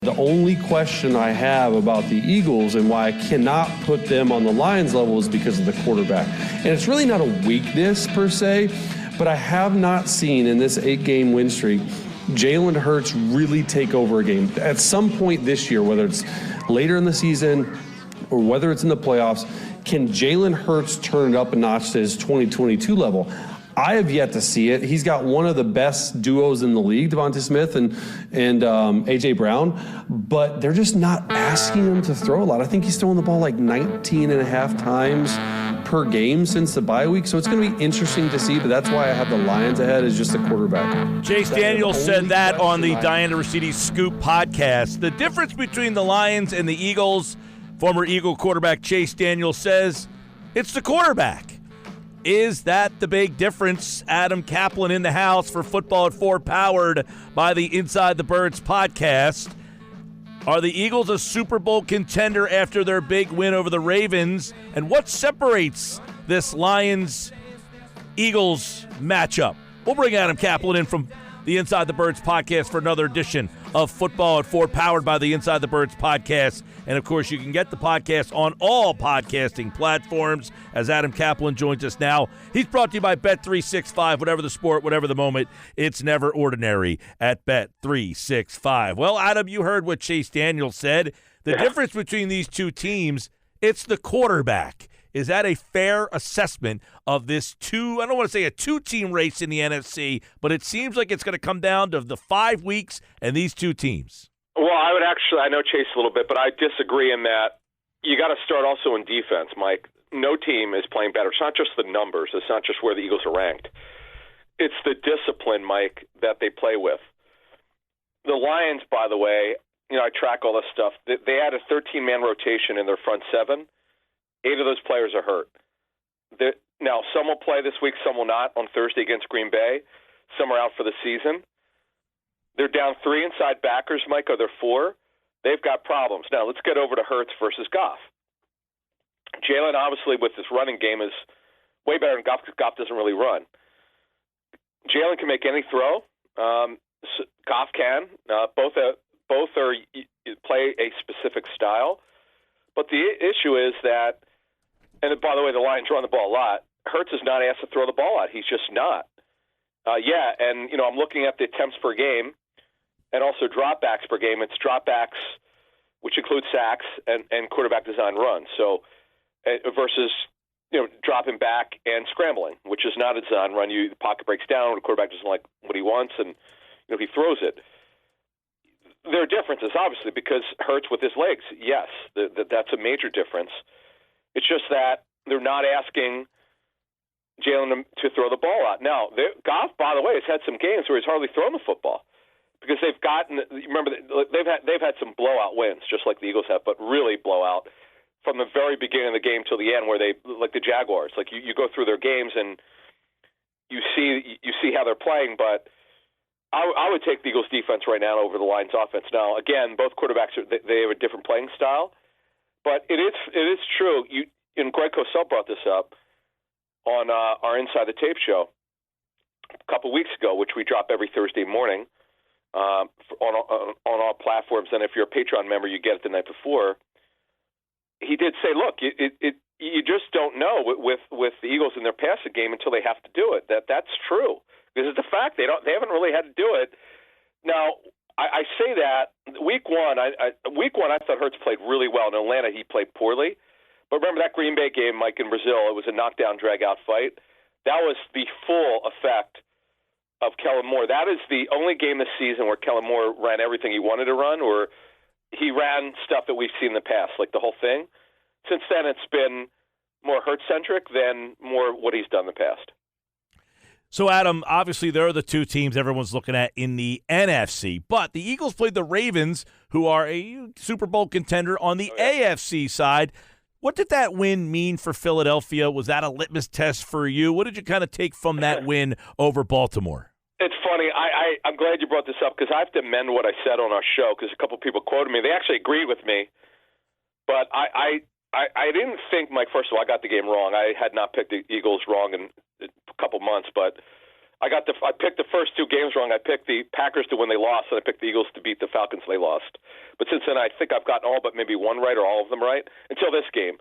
The only question I have about the Eagles and why I cannot put them on the Lions level is because of the quarterback. And it's really not a weakness per se, but I have not seen in this 8-game win streak Jalen Hurts really take over a game. At some point this year, whether it's later in the season or whether it's in the playoffs, can Jalen Hurts turn it up a notch to his 2022 level? I have yet to see it. He's got one of the best duos in the league, Devontae Smith and A.J. Brown, but they're just not asking him to throw a lot. I think he's throwing the ball like 19 and a half times per game since the bye week, so it's going to be interesting to see, but that's why I have the Lions ahead as just the quarterback. Chase Daniels said that on the Diana Ricci's Scoop podcast. The difference between the Lions and the Eagles, former Eagle quarterback Chase Daniels says, it's the quarterback. Is that the big difference? Adam Caplan in the house for Football at 4, powered by the Inside the Birds podcast. Are the Eagles a Super Bowl contender after their big win over the Ravens? And what separates this Lions-Eagles matchup? We'll bring Adam Caplan in from the Inside the Birds podcast for another edition of Football at 4, powered by the Inside the Birds podcast. And, of course, you can get the podcast on all podcasting platforms as Adam Caplan joins us now. He's brought to you by Bet365. Whatever the sport, whatever the moment, it's never ordinary at Bet365. Well, Adam, you heard what Chase Daniels said. The difference between these two teams, it's the quarterback. Is that a fair assessment of this I don't want to say a two-team race in the NFC, but it seems like it's going to come down to the 5 weeks and these two teams? Well, I know Chase a little bit, but I disagree in that you got to start also in defense, Mike. No team is playing better. It's not just the numbers. It's not just where the Eagles are ranked. It's the discipline, Mike, that they play with. The Lions, by the way, I track all this stuff. They had a 13-man rotation in their front seven. 8 of those players are hurt. Now, some will play this week, some will not on Thursday against Green Bay. Some are out for the season. They're down 3 inside backers, Mike. Are there 4? They've got problems. Now, let's get over to Hurts versus Goff. Jalen, obviously, with this running game, is way better than Goff because Goff doesn't really run. Jalen can make any throw. Goff can. Both are play a specific style. But the issue is that, and by the way, the Lions run the ball a lot. Hurts is not asked to throw the ball out. He's just not. And I'm looking at the attempts per game and also dropbacks per game. It's dropbacks, which includes sacks and quarterback design runs. So versus dropping back and scrambling, which is not a design run. The pocket breaks down, the quarterback doesn't like what he wants, and he throws it. There are differences, obviously, because Hurts with his legs, yes, that's a major difference. It's just that they're not asking Jalen to throw the ball out. Now, Goff, by the way, has had some games where he's hardly thrown the football because they've gotten. Remember, they've had some blowout wins, just like the Eagles have, but really blowout from the very beginning of the game till the end, where they like the Jaguars. Like you go through their games and you see how they're playing, but. I would take the Eagles' defense right now over the Lions' offense. Now, again, both quarterbacks they have a different playing style, but it is true. And Greg Cosell brought this up on our Inside the Tape show a couple weeks ago, which we drop every Thursday morning on all platforms. And if you're a Patreon member, you get it the night before. He did say, "Look, you just don't know with the Eagles in their passing game until they have to do it. That's true." This is the fact they haven't really had to do it. Now, I say that week one I thought Hurts played really well. In Atlanta, he played poorly. But remember that Green Bay game, Mike, in Brazil, it was a knockdown, drag-out fight. That was the full effect of Kellen Moore. That is the only game this season where Kellen Moore ran everything he wanted to run, or he ran stuff that we've seen in the past, like the whole thing. Since then, it's been more Hurts-centric than more what he's done in the past. So, Adam, obviously there are the two teams everyone's looking at in the NFC, but the Eagles played the Ravens, who are a Super Bowl contender on the AFC side. What did that win mean for Philadelphia? Was that a litmus test for you? What did you kind of take from that win over Baltimore? It's funny. I'm glad you brought this up because I have to amend what I said on our show because a couple of people quoted me. They actually agreed with me, but I didn't think, Mike, first of all, I got the game wrong. I had not picked the Eagles wrong in a couple months, but I picked the first two games wrong. I picked the Packers to win, they lost, and I picked the Eagles to beat the Falcons, they lost. But since then, I think I've gotten all but maybe one right or all of them right until this game.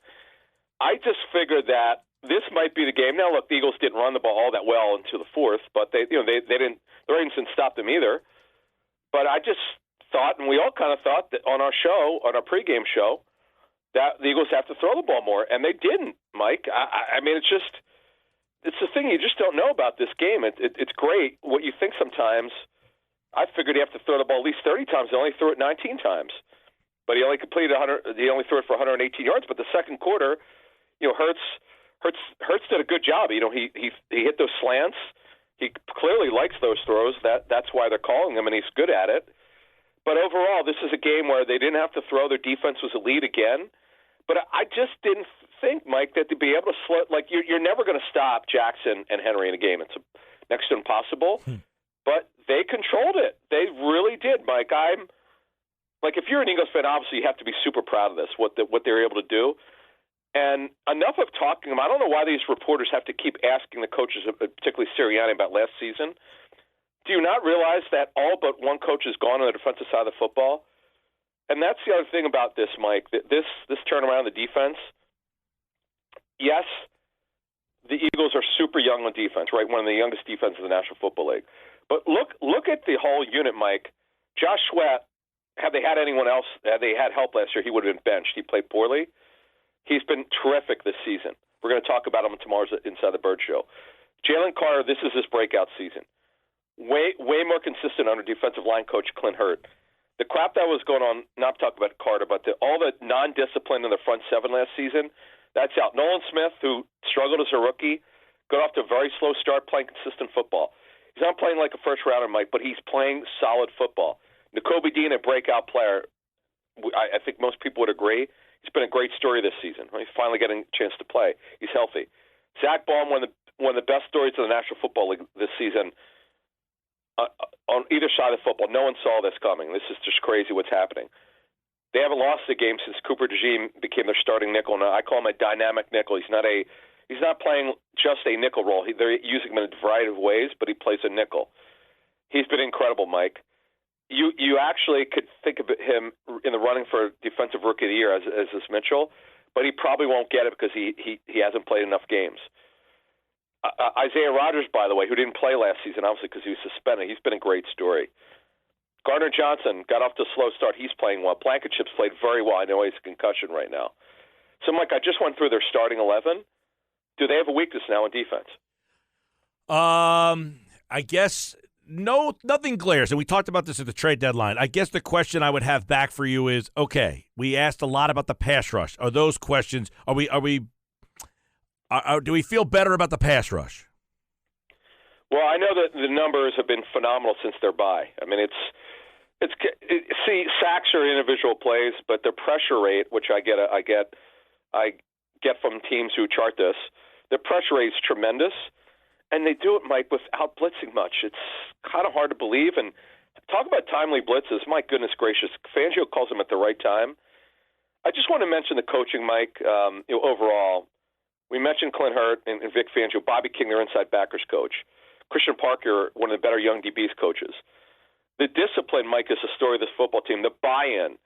I just figured that this might be the game. Now, look, the Eagles didn't run the ball all that well into the fourth, but they didn't. The Ravens didn't stop them either. But I just thought, and we all kind of thought that on our pregame show, that the Eagles have to throw the ball more, and they didn't. Mike, I mean, it's the thing you just don't know about this game. It's great what you think sometimes. I figured you have to throw the ball at least 30 times. They only threw it 19 times, but he only completed 100. He only threw it for 118 yards. But the second quarter, Hurts did a good job. He hit those slants. He clearly likes those throws. That's why they're calling him, and he's good at it. But overall, this is a game where they didn't have to throw. Their defense was elite again. But I just didn't think, Mike, that to be able to you're never going to stop Jackson and Henry in a game. It's next to impossible. But they controlled it. They really did, Mike. I'm like, if you're an Eagles fan, obviously you have to be super proud of this, what they were able to do. And enough of talking them. I don't know why these reporters have to keep asking the coaches, particularly Sirianni, about last season. Do you not realize that all but one coach is gone on the defensive side of the football? And that's the other thing about this, Mike. This turnaround of the defense. Yes, the Eagles are super young on defense, right? One of the youngest defenses in the National Football League. But look at the whole unit, Mike. Josh Sweat, had they had anyone else, had they had help last year, he would have been benched. He played poorly. He's been terrific this season. We're going to talk about him in tomorrow's Inside the Bird show. Jalen Carter, this is his breakout season. Way more consistent under defensive line coach Clint Hurt. The crap that was going on, not talking about Carter, but all the non-discipline in the front seven last season, that's out. Nolan Smith, who struggled as a rookie, got off to a very slow start playing consistent football. He's not playing like a first-rounder, Mike, but he's playing solid football. N'Kobe Dean, a breakout player, I think most people would agree. He's been a great story this season. He's finally getting a chance to play. He's healthy. Zach Baum, one of the best stories of the National Football League this season. On either side of football, no one saw this coming. This is just crazy what's happening. They haven't lost a game since Cooper DeJean became their starting nickel. Now I call him a dynamic nickel. He's not playing just a nickel role. They're using him in a variety of ways, but he plays a nickel. He's been incredible, Mike. You actually could think of him in the running for Defensive Rookie of the Year as is Mitchell, but he probably won't get it because he hasn't played enough games. Isaiah Rodgers, by the way, who didn't play last season, obviously because he was suspended, he's been a great story. Gardner Johnson got off to a slow start. He's playing well. Blankenship's played very well. I know he has a concussion right now. So, Mike, I just went through their starting 11. Do they have a weakness now in defense? I guess nothing glares, and we talked about this at the trade deadline. I guess the question I would have back for you is, okay, we asked a lot about the pass rush. Are those questions? Do we feel better about the pass rush? Well, I know that the numbers have been phenomenal since their bye. I mean, sacks are individual plays, but their pressure rate, which I get from teams who chart this, the pressure rate is tremendous, and they do it, Mike, without blitzing much. It's kind of hard to believe. And talk about timely blitzes. My goodness gracious, Fangio calls them at the right time. I just want to mention the coaching, Mike. Overall, we mentioned Clint Hurt and Vic Fangio, Bobby King, their inside backers coach. Christian Parker, one of the better young DBs coaches. The discipline, Mike, is the story of this football team. The buy-in,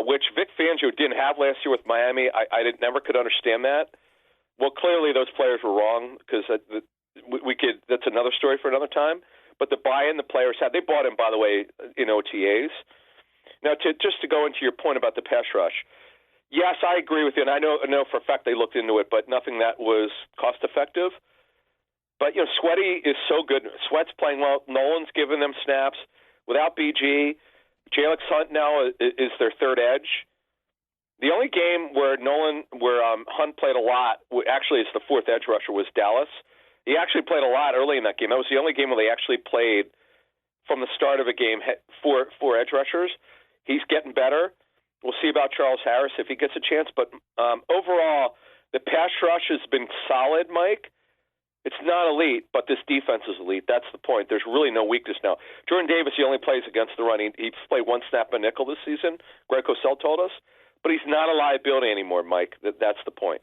which Vic Fangio didn't have last year with Miami. I never could understand that. Well, clearly those players were wrong because that's another story for another time. But the buy-in the players had, they bought him, by the way, in OTAs. Now, just to go into your point about the pass rush, yes, I agree with you, and I know for a fact they looked into it, but nothing that was cost-effective. But, Sweaty is so good. Sweat's playing well. Nolan's giving them snaps. Without BG, Jalix Hunt now is their third edge. The only game where Hunt played a lot, actually it's the fourth edge rusher, was Dallas. He actually played a lot early in that game. That was the only game where they actually played from the start of a game four edge rushers. He's getting better. We'll see about Charles Harris if he gets a chance. But overall, the pass rush has been solid, Mike. It's not elite, but this defense is elite. That's the point. There's really no weakness now. Jordan Davis, he only plays against the run. He played one snap in nickel this season, Greg Cosell told us. But he's not a liability anymore, Mike. That's the point.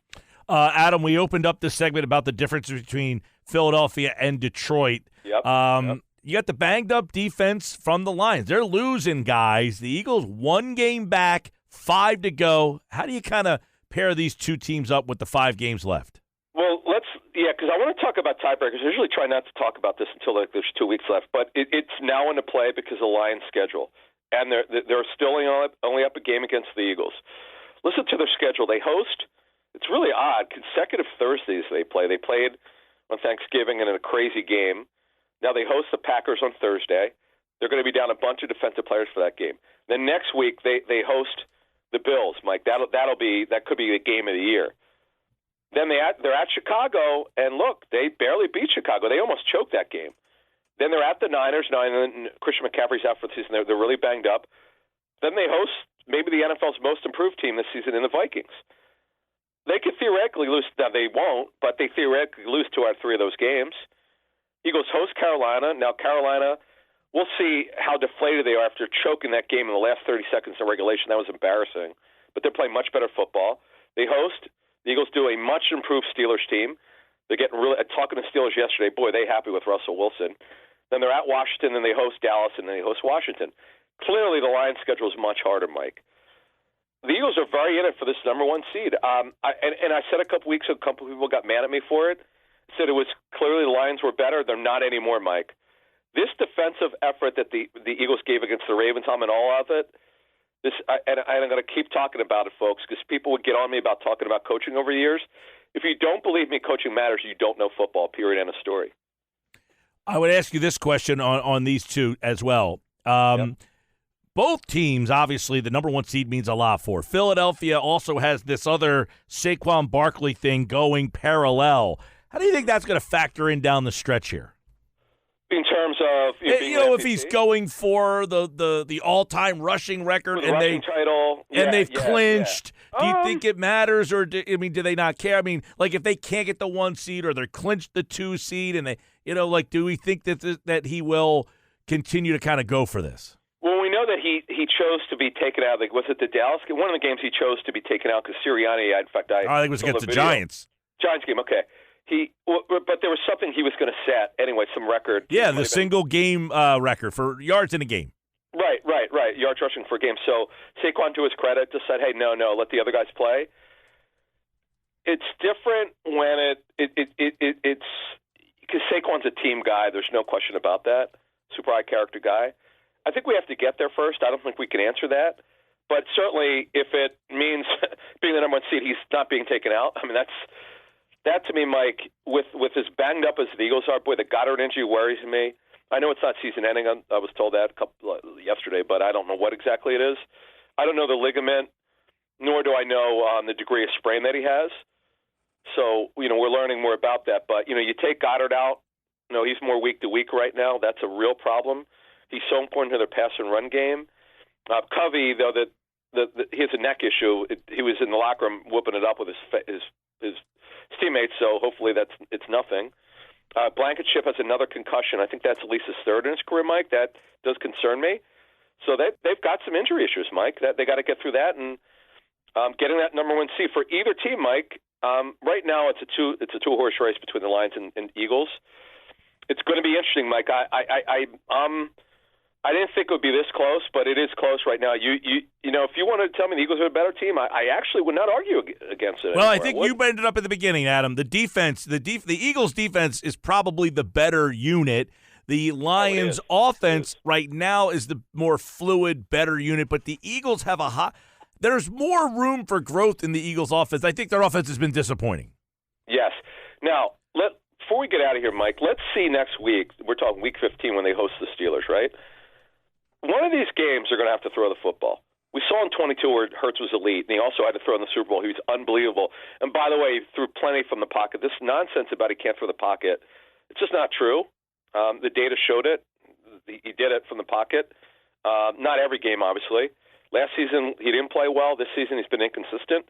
Adam, we opened up this segment about the difference between Philadelphia and Detroit. Yep. You got the banged-up defense from the Lions. They're losing guys. The Eagles 1 game back, 5 to go. How do you kind of pair these two teams up with the 5 games left? Well, because I want to talk about tiebreakers. I usually try not to talk about this until there's 2 weeks left, but it's now into play because of the Lions' schedule, and they're still only up a game against the Eagles. Listen to their schedule. They host. It's really odd. Consecutive Thursdays they play. They played on Thanksgiving and in a crazy game. Now they host the Packers on Thursday. They're going to be down a bunch of defensive players for that game. Then next week they host the Bills, Mike. That could be the game of the year. Then they're at Chicago, and look, they barely beat Chicago. They almost choked that game. Then they're at the Niners. Now, and Christian McCaffrey's out for the season. They're really banged up. Then they host maybe the NFL's most improved team this season in the Vikings. They could theoretically lose. Now, they won't, but they theoretically lose 2 out of 3 of those games. Eagles host Carolina. Now, Carolina, we'll see how deflated they are after choking that game in the last 30 seconds of regulation. That was embarrassing. But they're playing much better football. They host. The Eagles do a much improved Steelers team. They're getting really talking to Steelers yesterday. Boy, they happy with Russell Wilson. Then they're at Washington, then they host Dallas, and then they host Washington. Clearly, the Lions' schedule is much harder, Mike. The Eagles are very in it for this number 1 seed. I said a couple weeks ago, a couple people got mad at me for it. Said it was clearly the Lions were better. They're not anymore, Mike. This defensive effort that the Eagles gave against the Ravens, I'm in all of it. And I'm going to keep talking about it, folks, because people would get on me about talking about coaching over the years. If you don't believe me, coaching matters. You don't know football. Period. End of story. I would ask you this question on these two as well. Both teams, obviously, the number 1 seed means a lot for. Philadelphia also has this other Saquon Barkley thing going parallel. How do you think that's going to factor in down the stretch here? In terms of if he's going for the all-time rushing record and they've clinched, do you think it matters, or do they not care? I mean, like if they can't get the 1 seed or they're clinched the 2 seed, and they, do we think that he will continue to kind of go for this? Well, we know that he chose to be taken out. Like, was it the Dallas game? One of the games he chose to be taken out because Sirianni. I think it was against the Giants. Giants game. Okay. But there was something he was going to set anyway, some record. Yeah, the single game record for yards in a game. Right. Yards rushing for a game. So Saquon, to his credit, just said, "Hey, no, let the other guys play." It's different when it's because Saquon's a team guy. There's no question about that. Super high character guy. I think we have to get there first. I don't think we can answer that. But certainly, if it means being the number 1 seed, he's not being taken out. I mean, that to me, Mike, with as banged up as the Eagles are, boy, the Goddard injury worries me. I know it's not season ending. I was told that yesterday, but I don't know what exactly it is. I don't know the ligament, nor do I know the degree of sprain that he has. So, we're learning more about that. But, you take Goddard out. He's more week to week right now. That's a real problem. He's so important to their pass and run game. Covey, though, he has a neck issue. He was in the locker room whooping it up with his teammates, so hopefully it's nothing. Blankenship has another concussion. I think that's at least his 3rd in his career, Mike. That does concern me. So they've got some injury issues, Mike. That they got to get through that, and getting that number 1 seed for either team, Mike. Right now, it's a 2-horse race between the Lions and Eagles. It's going to be interesting, Mike. I didn't think it would be this close, but it is close right now. If you wanted to tell me the Eagles are a better team, I actually would not argue against it. Well, I think you ended up at the beginning, Adam. The defense, the Eagles' defense is probably the better unit. The Lions' offense right now is the more fluid, better unit, but the Eagles have there's more room for growth in the Eagles' offense. I think their offense has been disappointing. Yes. Now, before we get out of here, Mike, let's see next week. We're talking week 15 when they host the Steelers, right? One of these games, they're going to have to throw the football. We saw in 22 where Hurts was elite, and he also had to throw in the Super Bowl. He was unbelievable. And by the way, he threw plenty from the pocket. This nonsense about he can't throw the pocket, it's just not true. The data showed it. He did it from the pocket. Not every game, obviously. Last season, he didn't play well. This season, he's been inconsistent.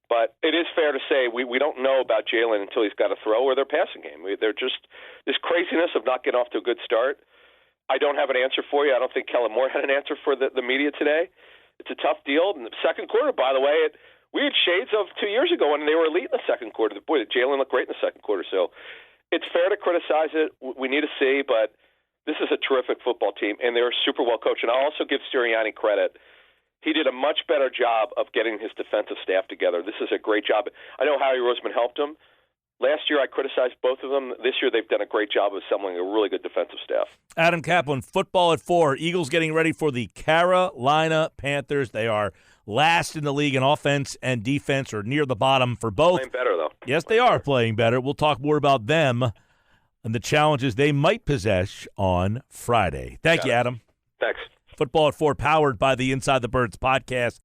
But it is fair to say we don't know about Jalen until he's got a throw or their passing game. They're just this craziness of not getting off to a good start. I don't have an answer for you. I don't think Kellen Moore had an answer for the media today. It's a tough deal. In the second quarter, by the way, we had shades of 2 years ago when they were elite in the second quarter. Boy, Jalen looked great in the second quarter. So it's fair to criticize it. We need to see, but this is a terrific football team, and they're super well coached. And I'll also give Sirianni credit. He did a much better job of getting his defensive staff together. This is a great job. I know Howie Roseman helped him. Last year I criticized both of them. This year they've done a great job of assembling a really good defensive staff. Adam Caplan, football at 4. Eagles getting ready for the Carolina Panthers. They are last in the league in offense and defense, or near the bottom for both. Playing better, though. Yes, they are playing better. We'll talk more about them and the challenges they might possess on Friday. Thank you, Adam. Thanks. Football at 4, powered by the Inside the Birds podcast.